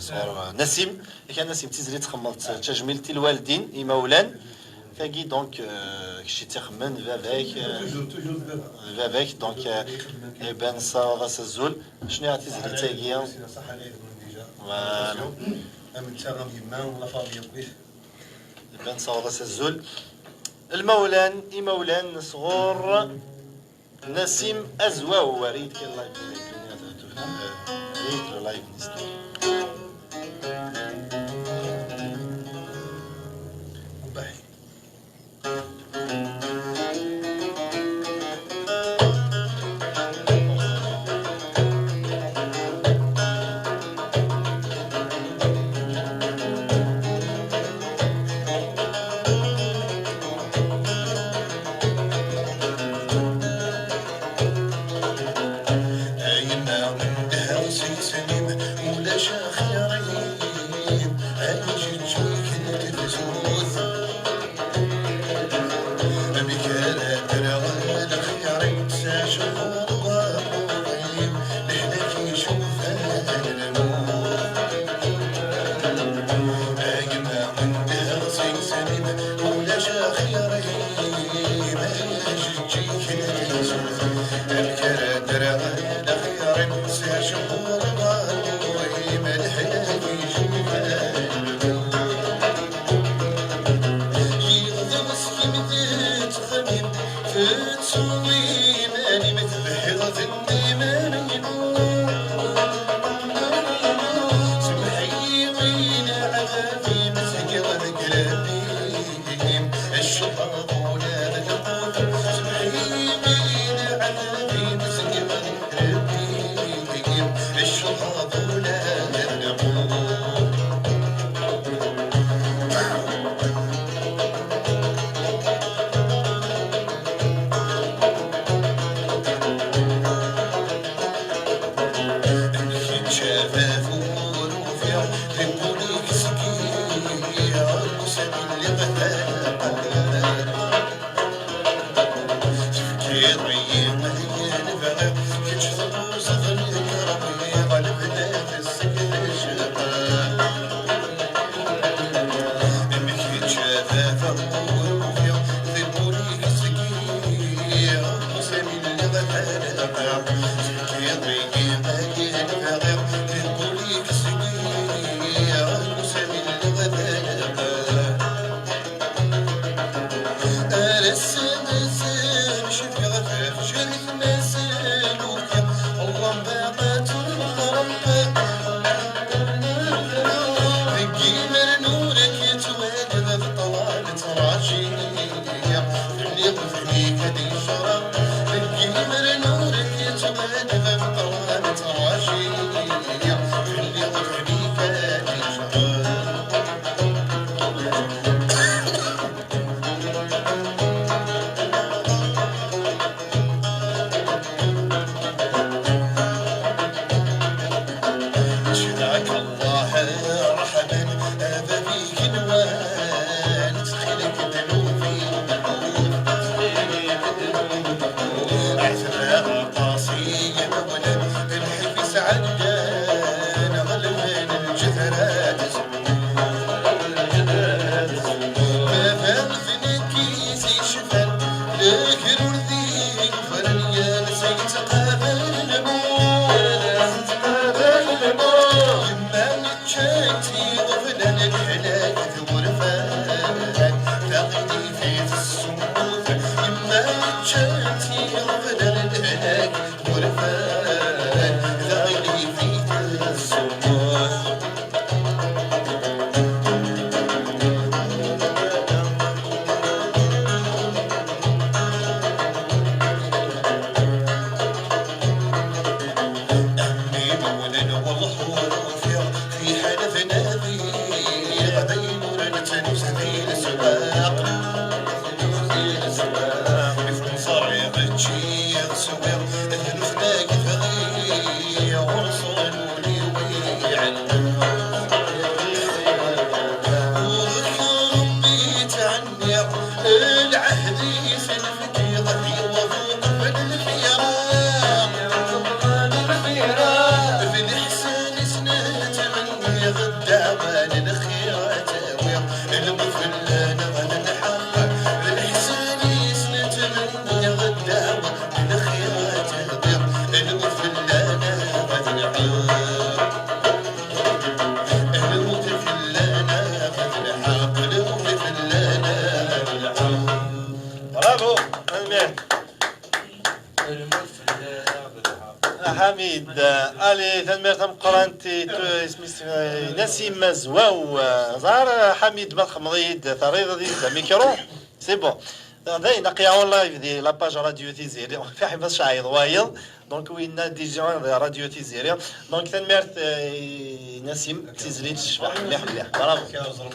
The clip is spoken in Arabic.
صغر نسيم كان نسيم تيزري تخمضت تجميلتي الوالدين إمولان كاكي دونك كشي تخمن فافاك دونك يبان صاغا سزول شنو تيزري تاكيا فوالا من تاغم يما ولا فامي يبان صاغا سزول المولان إمولان صغور نسيم أزواو وريد كي الله يبارك الله يبارك حميد الي تنمير تم قرانتي اسمي نسيم زواو زار حميد بالخمضيد طريقه ديال ميكرو سي بون هذا نقيا اون لايف دي لاباج راديو تيزيري في حفظ شعيض وايض دونك وين ديجا راديو تيزيري دونك تنمير نسيم تيزريت الشبح مليح مليح برافو